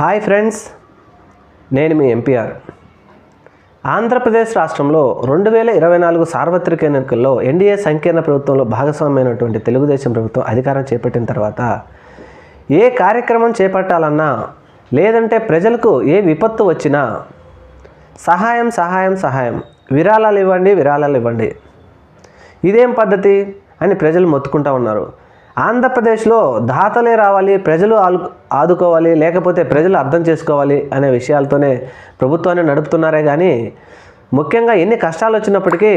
Hi friends, నేను మీ MPR. Andhra Pradesh రాష్ట్రంలో 2024 సార్వత్రిక ఎన్నికల్లో ఎన్డీఏ సంకీర్ణ ప్రభుత్వంలో భాగస్వామ్యమైనటువంటి తెలుగుదేశం ప్రభుత్వం అధికారం చేపట్టిన తర్వాత ఏ కార్యక్రమం చేపట్టాలన్నా లేదంటే ప్రజలకు ఏ విపత్తు వచ్చినా సహాయం విరాళాలు ఇవ్వండి ఇదేం పద్ధతి అని ప్రజలు మొత్తుకుంటూ ఉన్నారు. ఆంధ్రప్రదేశ్లో దాతలే రావాలి, ప్రజలు ఆదుకోవాలి, లేకపోతే ప్రజలు అర్థం చేసుకోవాలి అనే విషయాలతోనే ప్రభుత్వాన్ని నడుపుతున్నారే కానీ ముఖ్యంగా ఎన్ని కష్టాలు వచ్చినప్పటికీ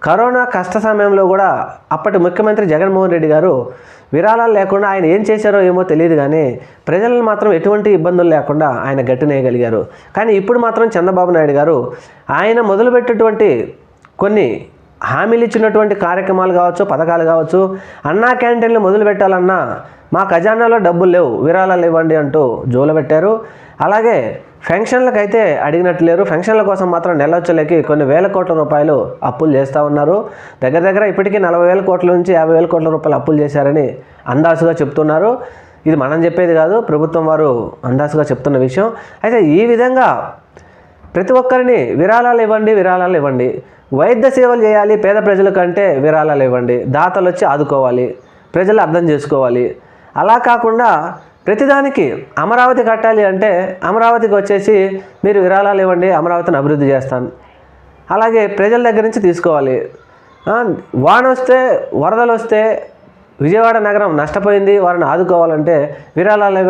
కరోనా కష్ట సమయంలో కూడా అప్పటి ముఖ్యమంత్రి జగన్మోహన్ రెడ్డి గారు విరాళాలు లేకుండా ఆయన ఏం చేశారో ఏమో తెలియదు కానీ ప్రజలను మాత్రం ఎటువంటి ఇబ్బందులు లేకుండా ఆయన గట్టినేయగలిగారు. కానీ ఇప్పుడు మాత్రం చంద్రబాబు నాయుడు గారు ఆయన మొదలుపెట్టేటువంటి కొన్ని హామీలు ఇచ్చినటువంటి కార్యక్రమాలు కావచ్చు, పథకాలు కావచ్చు, అన్నా క్యాంటీన్లు మొదలు పెట్టాలన్నా మా ఖజానాలో డబ్బులు లేవు, విరాళాలు ఇవ్వండి అంటూ జోలబెట్టారు. అలాగే ఫెన్షన్లకు అయితే అడిగినట్లు లేరు. ఫెన్షన్ల కోసం మాత్రం నెలవచ్చలేకి కొన్ని వేల కోట్ల రూపాయలు అప్పులు చేస్తూ ఉన్నారు. దగ్గర ఇప్పటికీ 40,000 కోట్ల నుంచి 50,000 కోట్ల రూపాయలు అప్పులు చేశారని అందాసుగా చెప్తున్నారు. ఇది మనం చెప్పేది కాదు, ప్రభుత్వం వారు అందాసుగా చెప్తున్న విషయం. అయితే ఈ విధంగా ప్రతి ఒక్కరిని విరాళాలు ఇవ్వండి, వైద్య సేవలు చేయాలి, పేద ప్రజల కంటే విరాళాలు ఇవ్వండి, దాతలు వచ్చి ఆదుకోవాలి, ప్రజలు అర్థం చేసుకోవాలి. అలా కాకుండా ప్రతిదానికి అమరావతి కట్టాలి అంటే అమరావతికి వచ్చేసి మీరు విరాళాలు ఇవ్వండి, అమరావతిని అభివృద్ధి చేస్తాను, అలాగే ప్రజల దగ్గర నుంచి తీసుకోవాలి. వాన వస్తే వరదలు వస్తే విజయవాడ నగరం నష్టపోయింది, వారిని ఆదుకోవాలంటే విరాళాలు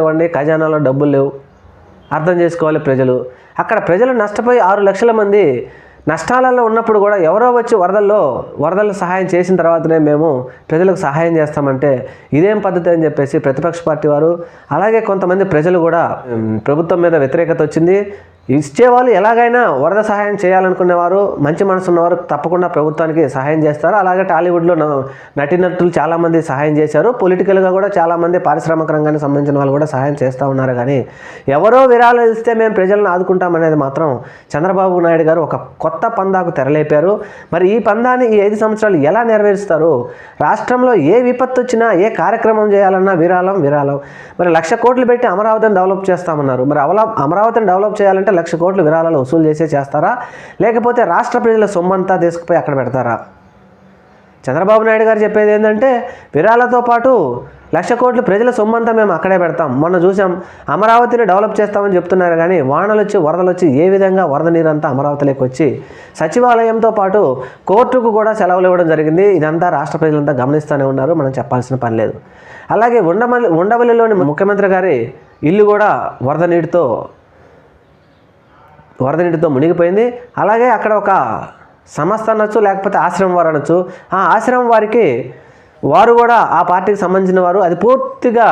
ఇవ్వండి, ఖజానాలో డబ్బులు లేవు, అర్థం చేసుకోవాలి ప్రజలు. అక్కడ ప్రజలు నష్టపోయి 6 లక్షల మంది నష్టాలలో ఉన్నప్పుడు కూడా ఎవరో వచ్చి వరదలు సహాయం చేసిన తర్వాతనే మేము ప్రజలకు సహాయం చేస్తామంటే ఇదేం పద్ధతి అని చెప్పేసి ప్రతిపక్ష పార్టీ వారు అలాగే కొంతమంది ప్రజలు కూడా ప్రభుత్వం మీద వ్యతిరేకత వచ్చింది. ఇచ్చేవాళ్ళు ఎలాగైనా వరద సహాయం చేయాలనుకునేవారు, మంచి మనసు ఉన్నవారు తప్పకుండా ప్రభుత్వానికి సహాయం చేస్తారు. అలాగే టాలీవుడ్లో నటీనటులు చాలామంది సహాయం చేశారు. పొలిటికల్గా కూడా చాలామంది పారిశ్రామిక రంగానికి సంబంధించిన వాళ్ళు కూడా సహాయం చేస్తూ ఉన్నారు. కానీ ఎవరో విరాళాలు ఇస్తే మేము ప్రజలను ఆదుకుంటామనేది మాత్రం చంద్రబాబు నాయుడు గారు ఒక కొత్త పందాకు తెరలేపారు. మరి ఈ పందాన్ని ఈ 5 సంవత్సరాలు ఎలా నెరవేరుస్తారు? రాష్ట్రంలో ఏ విపత్తు వచ్చినా ఏ కార్యక్రమం చేయాలన్నా విరాళం. మరి 1,00,000 కోట్లు పెట్టి అమరావతిని డెవలప్ చేస్తామన్నారు. మరి అమరావతిని డెవలప్ చేయాలంటే 1,00,000 కోట్లు విరాళాలు వసూలు చేస్తారా, లేకపోతే రాష్ట్ర ప్రజల సొమ్మంతా తీసుకుపోయి అక్కడ పెడతారా? చంద్రబాబు నాయుడు గారు చెప్పేది ఏంటంటే విరాళాలతో పాటు 1,00,000 కోట్లు ప్రజల సొమ్మంతా మేము అక్కడే పెడతాం. మొన్న చూసాం, అమరావతిని డెవలప్ చేస్తామని చెప్తున్నారు కానీ వానలు వచ్చి వరదలు వచ్చి ఏ విధంగా వరద నీరంతా అమరావతిలోకి వచ్చి సచివాలయంతో పాటు కోర్టుకు కూడా సెలవులు ఇవ్వడం జరిగింది. ఇదంతా రాష్ట్ర ప్రజలంతా గమనిస్తూనే ఉన్నారు, మనం చెప్పాల్సిన పని లేదు. అలాగే ఉండవల్లిలోని ముఖ్యమంత్రి గారి ఇల్లు కూడా వరద నీటితో మునిగిపోయింది. అలాగే అక్కడ ఒక సంస్థ అనొచ్చు, లేకపోతే ఆశ్రమం వారు అనొచ్చు, ఆ ఆశ్రమం వారికి వారు కూడా ఆ పార్టీకి సంబంధించిన వారు, అది పూర్తిగా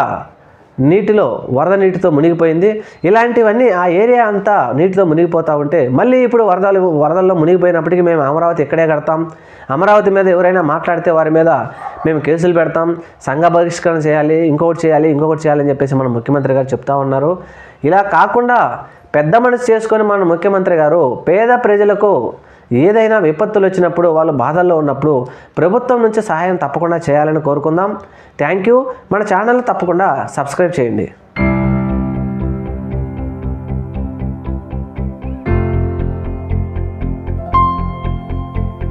వరద నీటితో మునిగిపోయింది. ఇలాంటివన్నీ ఆ ఏరియా అంతా నీటితో మునిగిపోతూ ఉంటే మళ్ళీ ఇప్పుడు వరదల్లో మునిగిపోయినప్పటికీ మేము అమరావతి ఇక్కడే కడతాం, అమరావతి మీద ఎవరైనా మాట్లాడితే వారి మీద మేము కేసులు పెడతాం, సంఘ బహిష్కరణ చేయాలి, ఇంకొకటి చేయాలని చెప్పేసి మన ముఖ్యమంత్రి గారు చెప్తా ఉన్నారు. ఇలా కాకుండా పెద్ద మనసు చేసుకొని మన ముఖ్యమంత్రి గారు పేద ప్రజలకు ఏదైనా విపత్తులు వచ్చినప్పుడు, వాళ్ళు బాధల్లో ఉన్నప్పుడు ప్రభుత్వం నుంచి సహాయం తప్పకుండా చేయాలని కోరుకుందాం. Thank you. మన ఛానల్ తప్పకుండా సబ్స్క్రైబ్ చేయండి.